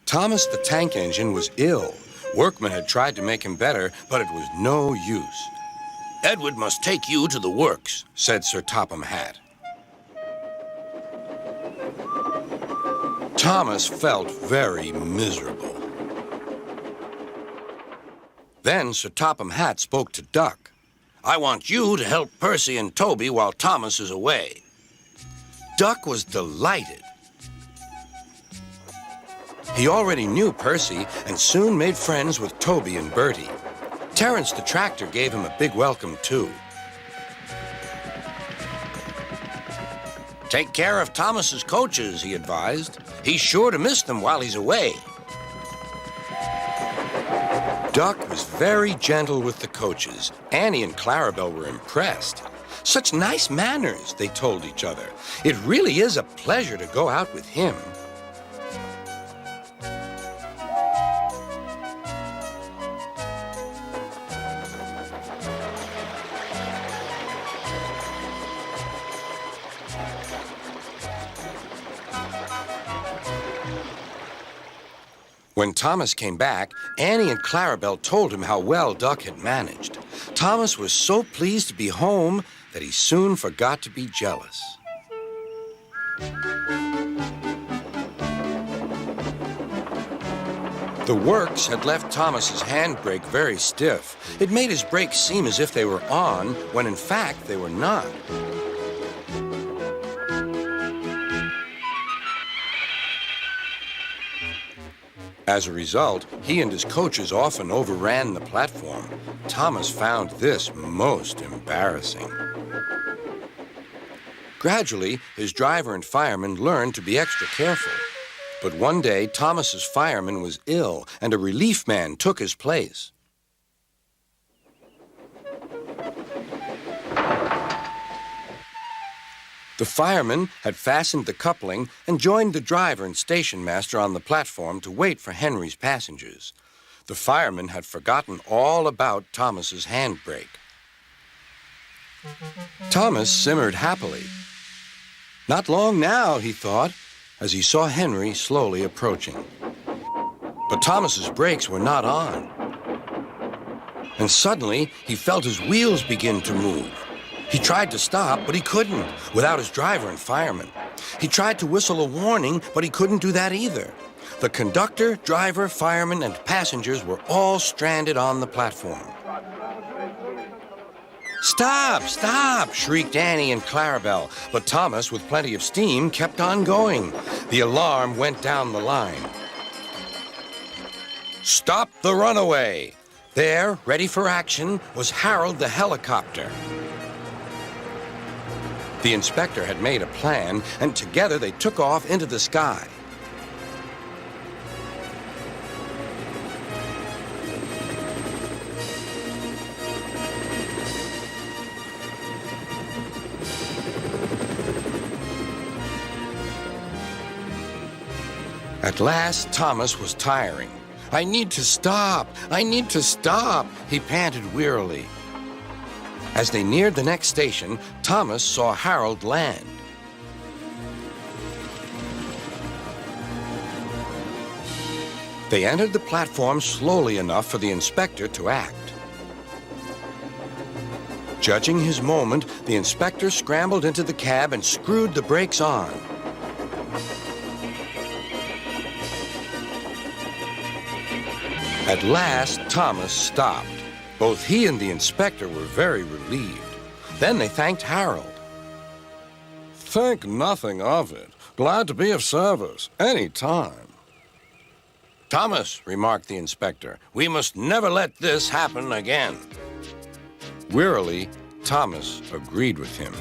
Thomas the tank engine was ill. Workmen had tried to make him better, but it was no use. Edward must take you to the works, said Sir Topham Hatt. Thomas felt very miserable. Then Sir Topham Hatt spoke to Duck. I want you to help Percy and Toby while Thomas is away. Duck was delighted. He already knew Percy and soon made friends with Toby and Bertie. Terence the tractor gave him a big welcome, too. Take care of Thomas's coaches, he advised. He's sure to miss them while he's away. Duck was very gentle with the coaches. Annie and Clarabelle were impressed. Such nice manners, they told each other. It really is a pleasure to go out with him. When Thomas came back, Annie and Clarabelle told him how well Duck had managed. Thomas was so pleased to be home that he soon forgot to be jealous. The works had left Thomas's handbrake very stiff. It made his brakes seem as if they were on, when in fact they were not. As a result, he and his coaches often overran the platform. Thomas found this most embarrassing. Gradually, his driver and fireman learned to be extra careful. But one day, Thomas's fireman was ill, and a relief man took his place. The fireman had fastened the coupling and joined the driver and station master on the platform to wait for Henry's passengers. The fireman had forgotten all about Thomas's handbrake. Thomas simmered happily. Not long now, he thought, as he saw Henry slowly approaching. But Thomas's brakes were not on. And suddenly, he felt his wheels begin to move. He tried to stop, but he couldn't, without his driver and fireman. He tried to whistle a warning, but he couldn't do that either. The conductor, driver, fireman, and passengers were all stranded on the platform. "Stop! Stop!" shrieked Annie and Clarabelle, but Thomas, with plenty of steam, kept on going. The alarm went down the line. "Stop the Runaway!" There, ready for action, was Harold the helicopter. The inspector had made a plan, and together they took off into the sky. At last, Thomas was tiring. "I need to stop! I need to stop!" he panted wearily. As they neared the next station, Thomas saw Harold land. They entered the platform slowly enough for the inspector to act. Judging his moment, the inspector scrambled into the cab and screwed the brakes on. At last, Thomas stopped. Both he and the inspector were very relieved. Then they thanked Harold. "Think nothing of it. Glad to be of service, any time." "Thomas," remarked the inspector, "we must never let this happen again." Wearily, Thomas agreed with him.